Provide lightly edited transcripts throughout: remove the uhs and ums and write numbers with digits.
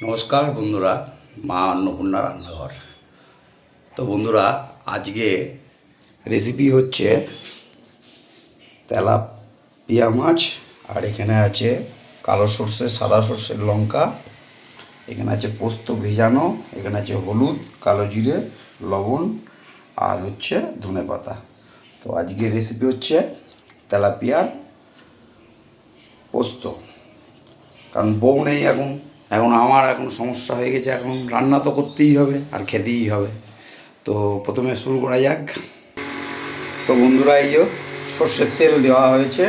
নমস্কার বন্ধুরা, মা অন্নপূর্ণা রান্নাঘর। তো বন্ধুরা, আজকে রেসিপি হচ্ছে তেলাপিয়া মাছ। আর এখানে আছে কালো সর্ষে, সাদা সর্ষের লঙ্কা, এখানে আছে পোস্ত ভেজানো, এখানে আছে হলুদ, কালো জিরে, লবণ আর হচ্ছে ধনেপাতা। তো আজকে রেসিপি হচ্ছে তেলাপিয়ার পোস্ত। কারণ বউ নেই এখন, আমার সমস্যা হয়ে গেছে, এখন রান্না তো করতেই হবে আর খেতেই হবে। তো প্রথমে শুরু করা যাক। তো বন্ধুরা, এই যে সর্ষের তেল দেওয়া হয়েছে,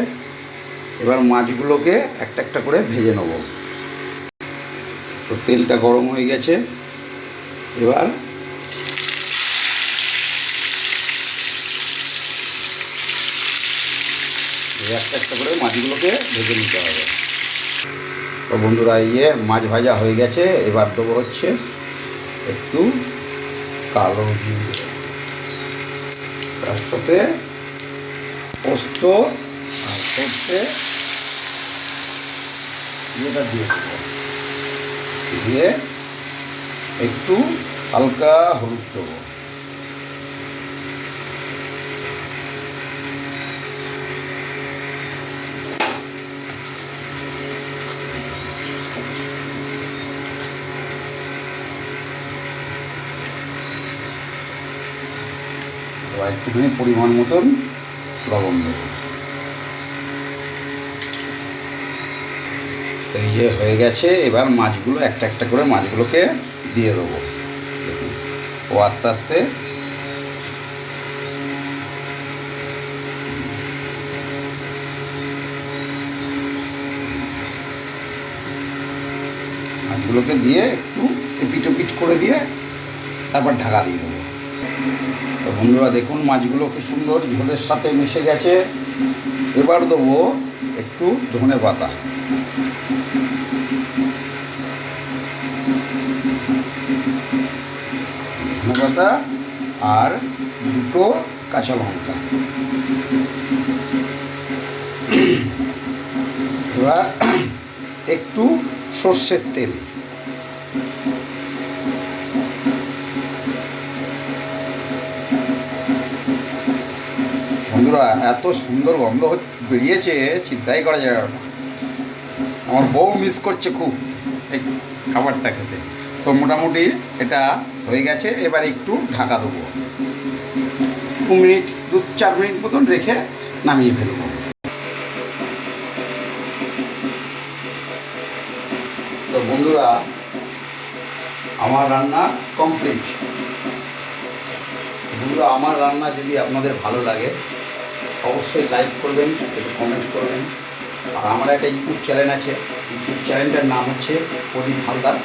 এবার মাছগুলোকে একটা একটা করে ভেজে নেব। তো তেলটা গরম হয়ে গেছে, এবার একটা একটা করে মাছগুলোকে ভেজে নিতে হবে। তো বন্ধুরা, মাছ ভাজা হয়ে গেছে, এবার দেবো হচ্ছে একটু কালো জিরে, তার সাথে পোস্ত আর সর্ষে এটা দিয়ে দেবো, দিয়ে একটু হালকা হলুদ দেবো। এবার একটুখানি পরিমাণ মতন লবণ দেবো। তো এই যে হয়ে গেছে, এবার মাছগুলো একটা একটা করে মাছগুলোকে দিয়ে দেবো। ও আস্তে আস্তে মাছগুলোকে দিয়ে একটু এপিট ওপিট করে দিয়ে তারপর ঢাকা দিয়ে দেবো। তো বন্ধুরা দেখুন, মাছগুলো কি সুন্দর ঝোলের সাথে মিশে গেছে। এবার দেবো একটু ধনেপাতা, আর দুটো কাঁচা লঙ্কা। এবার একটু সর্ষের তেল। বন্ধুরা, এত সুন্দর গন্ধ বেরিয়েছে, চিন্তাই করা যায় না। আমার বউ মিস করছে খুব এই খাবারটা খেতে। তো মোটামুটি এটা হয়ে গেছে, এবার একটু ঢাকা দেবো। 2-4 মিনিট মতন রেখে নামিয়ে ফেলবো। তো বন্ধুরা, আমার রান্না কমপ্লিট। বন্ধুরা, আমার রান্না যদি আপনাদের ভালো লাগে অবশ্যই লাইক করবেন, একটু কমেন্ট করবেন। আর আমার একটা ইউটিউব চ্যানেল আছে, ইউটিউব চ্যানেলটার নাম হচ্ছে প্রদীপ হালদার,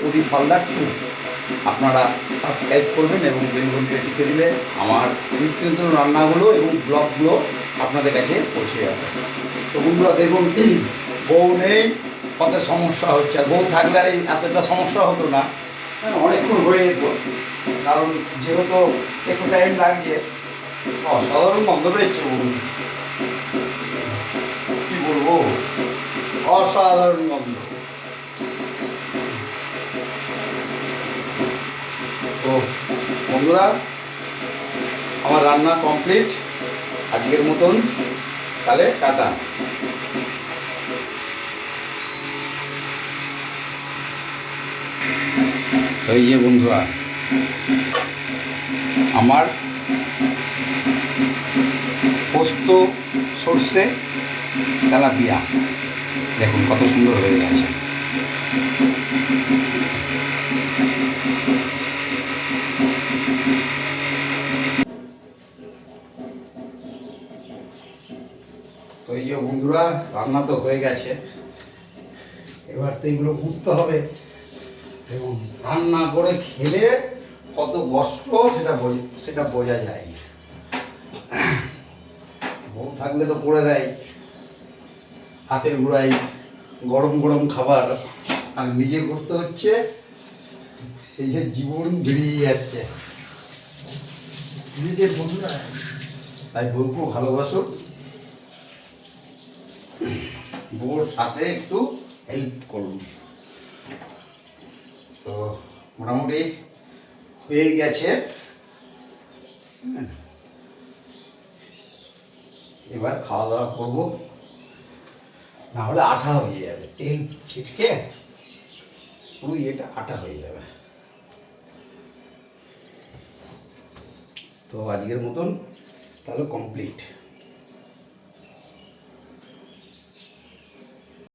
প্রদীপ হালদার 2। আপনারা সাবস্ক্রাইব করবেন এবং বেল ঘন্টা টিপে দিলে আমার নিত্য নতুন রান্নাগুলো এবং ব্লগগুলো আপনাদের কাছে পৌঁছে যাবে। তো বন্ধুরা দেখুন, বউ নেই, কত সমস্যা হচ্ছে। আর বউ থাকলে আর এই এতটা সমস্যা হতো না, অনেকক্ষণ হয়ে যেত। কারণ যেহেতু একটু টাইম লাগছে। অসাধারণ গন্ধ পেয়েছে, কি বলবো, অসাধারণ গন্ধ। তো বন্ধুরা, আমার রান্না কমপ্লিট আজকের মতন, তাহলে টাটা। তো এই যে বন্ধুরা, আমার পোস্ত সর্ষে তেলাপিয়া দেখুন কত সুন্দর হয়ে গেছে। তো এই যে বন্ধুরা, রান্না তো হয়ে গেছে, এবার তো এগুলো বুঝতে হবে এবং রান্না করে খেলে কত কষ্ট সেটা বোঝা যায়। বউ থাকলে তো করে দেয় হাতের ঘোড়ায় গরম গরম খাবার, আর নিজে করতে হচ্ছে, এই যে জীবন বেরিয়ে যাচ্ছে নিজের। বন্ধুরা, তাই বউকে ভালোবাসো, বউর সাথে একটু হেল্প করুন। মোটামুটি হয়ে গেছে। এবার খাওয়া দাওয়া করবো, না হলে আঠা হয়ে যাবে, তেল ছিটকে পুরো এটা আটা হয়ে যাবে। তো আজকের মতন তাহলে কমপ্লিট।